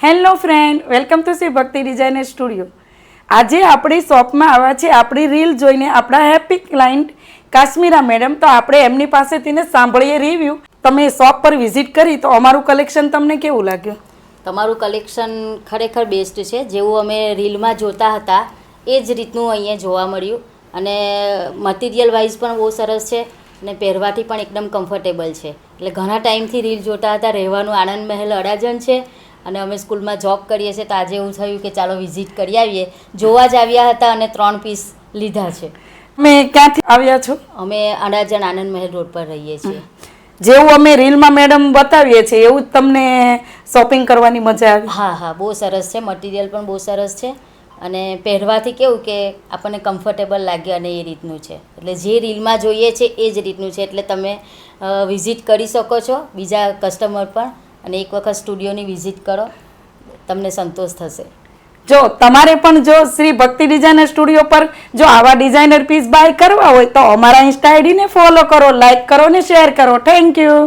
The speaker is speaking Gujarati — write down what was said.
Hello friend, welcome to Shri ભક્તિ ડિઝાઇનર સ્ટુડિયો. આજે આપણી શોપમાં આવ્યા છે આપણી રીલ જોઈને આપણા હેપી ક્લાયન્ટ કાશ્મીરા મેડમ. તો આપણે એમની પાસેથી સાંભળીએ રિવ્યૂ. તમે શોપ પર વિઝિટ કરી તો અમારું કલેક્શન તમને કેવું લાગ્યું? તમારું કલેક્શન ખરેખર બેસ્ટ છે. જેવું અમે રીલમાં જોતા હતા એ જ રીતનું અહીંયા જોવા મળ્યું અને મટીરિયલ વાઇઝ પણ બહુ સરસ છે અને પહેરવાથી પણ એકદમ કમ્ફર્ટેબલ છે. એટલે ઘણા ટાઈમથી રીલ જોતા હતા. રહેવાનું આનંદ મહેલ અડાજણ છે અને અમે સ્કૂલમાં જોબ કરીએ છીએ તો આજે એવું થયું કે ચાલો વિઝિટ કરી આવીએ. જોવા જ આવ્યા હતા અને 3 પીસ લીધા છે. મેં ક્યાંથી આવ્યા છો? અમે અડાજણ આનંદ મહેલ રોડ પર રહીએ છીએ. જેવું અમે રીલમાં મેડમ બતાવીએ છીએ એવું જ તમને શોપિંગ કરવાની મજા આવી? હા, બહુ સરસ છે. મટીરિયલ પણ બહુ સરસ છે અને પહેરવાથી કેવું કે આપણને કમ્ફર્ટેબલ લાગે અને એ રીતનું છે. એટલે જે રીલમાં જોઈએ છે એ જ રીતનું છે. એટલે તમે વિઝિટ કરી શકો છો બીજા કસ્ટમર પણ, અને એક વખત સ્ટુડિયોની વિઝિટ કરો, તમને સંતોષ થશે. જો તમારે પણ જો શ્રી ભક્તિ ડિઝાઇનર સ્ટુડિયો પર જો આવા ડિઝાઇનર પીસ બાય કરવા હોય તો અમારા ઇન્સ્ટા આઈડીને ફોલો કરો, લાઈક કરો ને શેર કરો. Thank you.